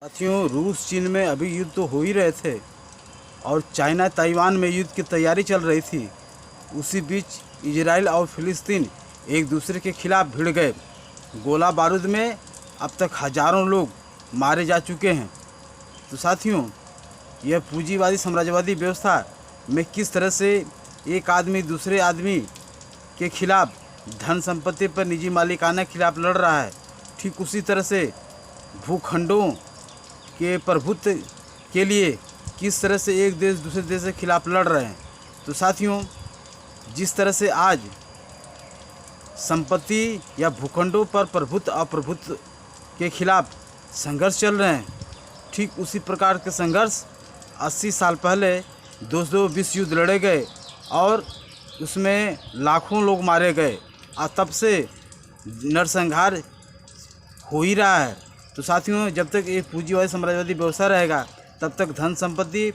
साथियों, रूस चीन में अभी युद्ध तो हो ही रहे थे और चाइना ताइवान में युद्ध की तैयारी चल रही थी। उसी बीच इजराइल और फिलिस्तीन एक दूसरे के खिलाफ भिड़ गए। गोला बारूद में अब तक हजारों लोग मारे जा चुके हैं। तो साथियों, यह पूंजीवादी साम्राज्यवादी व्यवस्था में किस तरह से एक आदमी दूसरे आदमी के खिलाफ धन संपत्ति पर निजी मालिकाना के खिलाफ लड़ रहा है, ठीक उसी तरह से भूखंडों के प्रभुत्व के लिए किस तरह से एक देश दूसरे देश के खिलाफ लड़ रहे हैं। तो साथियों, जिस तरह से आज संपत्ति या भूखंडों पर प्रभुत्व अप्रभुत्व के खिलाफ संघर्ष चल रहे हैं, ठीक उसी प्रकार के संघर्ष 80 साल पहले दो विश्व युद्ध लड़े गए और उसमें लाखों लोग मारे गए और तब से नरसंहार हो ही रहा है। तो साथियों, जब तक ये पूंजीवादी साम्राज्यवादी व्यवस्था रहेगा तब तक धन संपत्ति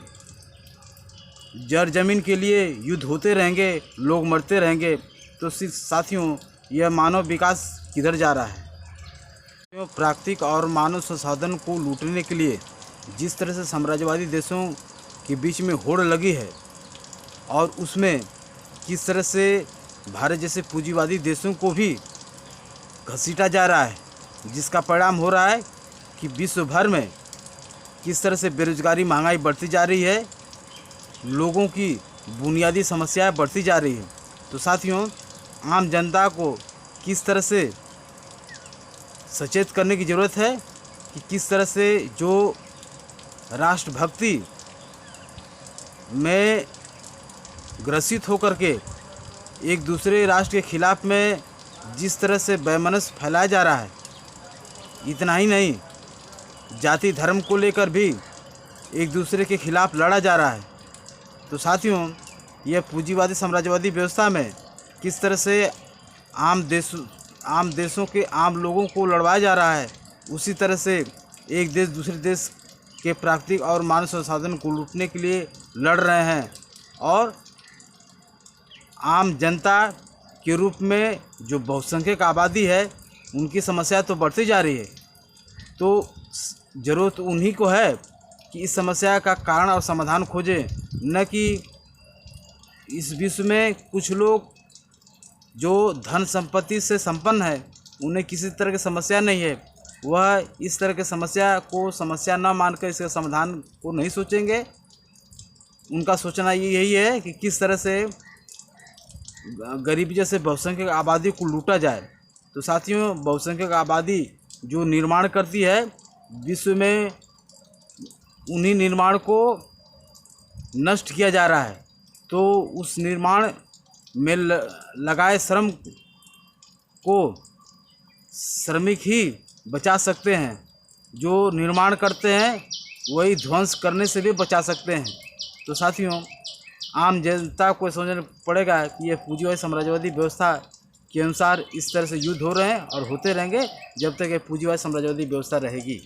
जड़ जमीन के लिए युद्ध होते रहेंगे, लोग मरते रहेंगे। तो साथियों, यह मानव विकास किधर जा रहा है। प्राकृतिक और मानव संसाधन को लूटने के लिए जिस तरह से साम्राज्यवादी देशों के बीच में होड़ लगी है और उसमें किस तरह से भारत जैसे पूंजीवादी देशों को भी घसीटा जा रहा है, जिसका परिणाम हो रहा है कि विश्व भर में किस तरह से बेरोजगारी महंगाई बढ़ती जा रही है, लोगों की बुनियादी समस्याएं बढ़ती जा रही है। तो साथियों, आम जनता को किस तरह से सचेत करने की ज़रूरत है कि किस तरह से जो राष्ट्रभक्ति में ग्रसित होकर के एक दूसरे राष्ट्र के खिलाफ में जिस तरह से वैमनस्य फैलाया जा रहा है, इतना ही नहीं, जाति धर्म को लेकर भी एक दूसरे के खिलाफ लड़ा जा रहा है। तो साथियों, यह पूंजीवादी साम्राज्यवादी व्यवस्था में किस तरह से आम देशों के आम लोगों को लड़वाया जा रहा है, उसी तरह से एक देश दूसरे देश के प्राकृतिक और मानव संसाधन को लूटने के लिए लड़ रहे हैं और आम जनता के रूप में जो बहुसंख्यक आबादी है उनकी समस्या तो बढ़ती जा रही है। तो ज़रूरत उन्हीं को है कि इस समस्या का कारण और समाधान खोजें, न कि इस विश्व में कुछ लोग जो धन संपत्ति से संपन्न है उन्हें किसी तरह की समस्या नहीं है, वह इस तरह की समस्या को समस्या न मानकर इसके समाधान को नहीं सोचेंगे। उनका सोचना यही है कि किस तरह से गरीबी जैसे बहुसंख्यक आबादी को लूटा जाए। तो साथियों, बहुसंख्यक आबादी जो निर्माण करती है विश्व में, उन्हीं निर्माण को नष्ट किया जा रहा है। तो उस निर्माण में लगाए श्रम को श्रमिक ही बचा सकते हैं, जो निर्माण करते हैं वही ध्वंस करने से भी बचा सकते हैं। तो साथियों, आम जनता को समझना पड़ेगा कि यह पूंजीवादी साम्राज्यवादी व्यवस्था के अनुसार इस तरह से युद्ध हो रहे हैं और होते रहेंगे जब तक ये पूंजीवादी साम्राज्यवादी व्यवस्था रहेगी।